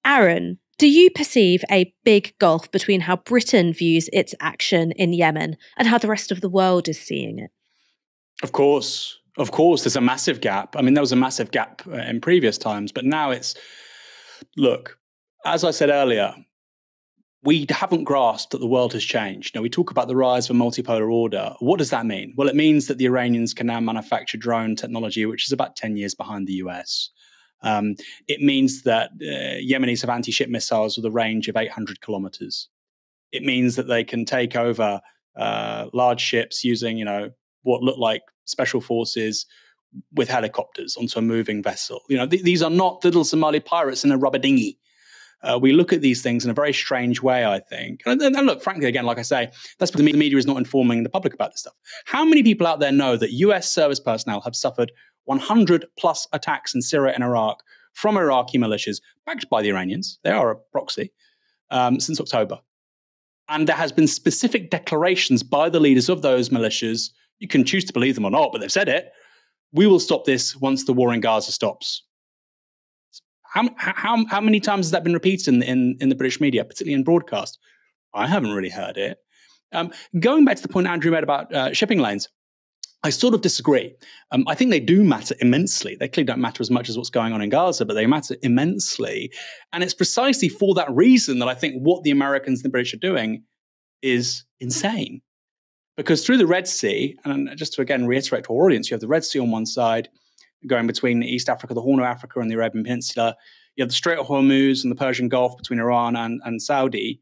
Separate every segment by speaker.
Speaker 1: Aaron, do you perceive a big gulf between how Britain views its action in Yemen and how the rest of the world is seeing it?
Speaker 2: Of course, there's a massive gap. I mean, there was a massive gap in previous times, but now look, as I said earlier, we haven't grasped that the world has changed. Now, we talk about the rise of a multipolar order. What does that mean? Well, it means that the Iranians can now manufacture drone technology, which is about 10 years behind the US. It means that Yemenis have anti-ship missiles with a range of 800 kilometers. It means that they can take over large ships using, what look like special forces with helicopters onto a moving vessel. These are not little Somali pirates in a rubber dinghy. We look at these things in a very strange way, I think. And look, frankly, again, like I say, that's because the media is not informing the public about this stuff. How many people out there know that US service personnel have suffered 100 plus attacks in Syria and Iraq from Iraqi militias, backed by the Iranians? They are a proxy, since October. And there has been specific declarations by the leaders of those militias. You can choose to believe them or not, but they've said it. We will stop this once the war in Gaza stops. How many times has that been repeated in the British media, particularly in broadcast? I haven't really heard it. Going back to the point Andrew made about shipping lanes, I sort of disagree. I think they do matter immensely. They clearly don't matter as much as what's going on in Gaza, but they matter immensely. And it's precisely for that reason that I think what the Americans and the British are doing is insane. Because through the Red Sea, and just to again reiterate to our audience, you have the Red Sea on one side, going between East Africa, the Horn of Africa, and the Arabian Peninsula. You have the Strait of Hormuz and the Persian Gulf between Iran and Saudi.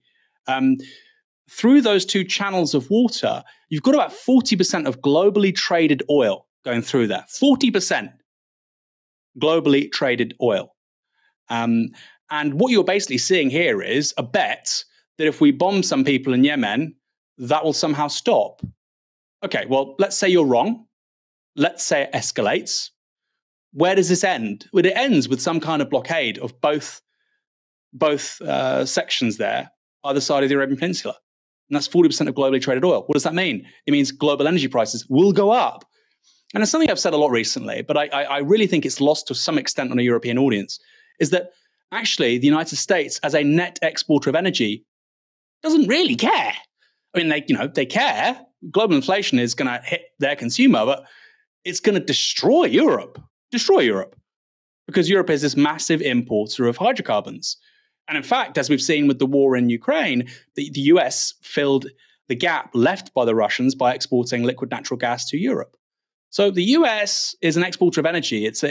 Speaker 2: Through those two channels of water, you've got about 40% of globally traded oil going through there. 40% globally traded oil. And what you're basically seeing here is a bet that if we bomb some people in Yemen, that will somehow stop. Okay, well, let's say you're wrong. Let's say it escalates. Where does this end? Well, it ends with some kind of blockade of both sections there, either side of the Arabian Peninsula. And that's 40% of globally traded oil. What does that mean? It means global energy prices will go up. And it's something I've said a lot recently, but I really think it's lost to some extent on a European audience, is that actually the United States, as a net exporter of energy, doesn't really care. I mean, they care. Global inflation is going to hit their consumer, but it's going to destroy Europe. Because Europe is this massive importer of hydrocarbons. And in fact, as we've seen with the war in Ukraine, the US filled the gap left by the Russians by exporting liquid natural gas to Europe. So the US is an exporter of energy. It's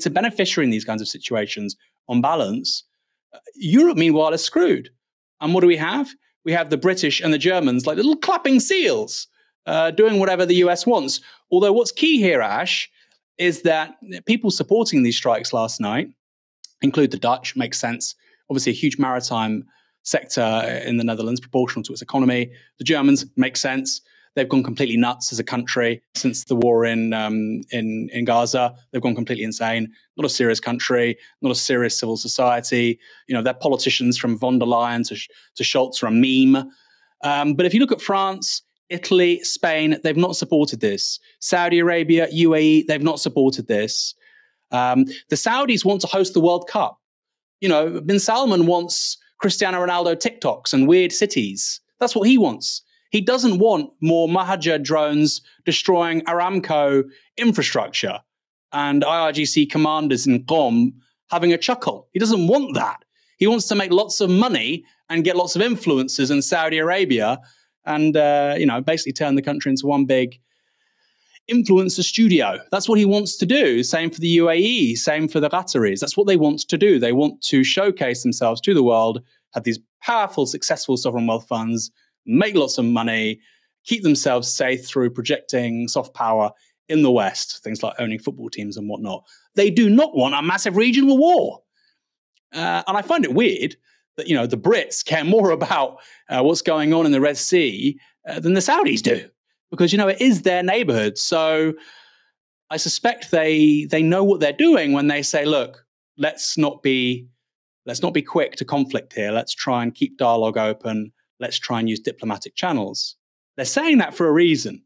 Speaker 2: a beneficiary in these kinds of situations on balance. Europe, meanwhile, is screwed. And what do we have? We have the British and the Germans like little clapping seals doing whatever the US wants. Although what's key here, Ash, is that people supporting these strikes last night include the Dutch, makes sense. Obviously, a huge maritime sector in the Netherlands, proportional to its economy. The Germans, make sense. They've gone completely nuts as a country since the war in Gaza. They've gone completely insane. Not a serious country, not a serious civil society. Their politicians from von der Leyen to Scholz are a meme. But if you look at France, Italy, Spain, they've not supported this. Saudi Arabia, UAE, they've not supported this. The Saudis want to host the World Cup. Bin Salman wants Cristiano Ronaldo TikToks and weird cities. That's what he wants. He doesn't want more Mahajir drones destroying Aramco infrastructure and IRGC commanders in Qom having a chuckle. He doesn't want that. He wants to make lots of money and get lots of influencers in Saudi Arabia and, basically turn the country into one big influencer studio. That's what he wants to do. Same for the UAE, same for the Qataris. That's what they want to do. They want to showcase themselves to the world, have these powerful, successful sovereign wealth funds, make lots of money, keep themselves safe through projecting soft power in the West, things like owning football teams and whatnot. They do not want a massive regional war. And I find it weird that, the Brits care more about what's going on in the Red Sea than the Saudis do. Because, it is their neighborhood. So I suspect they know what they're doing when they say, look, let's not be quick to conflict here. Let's try and keep dialogue open. Let's try and use diplomatic channels. They're saying that for a reason.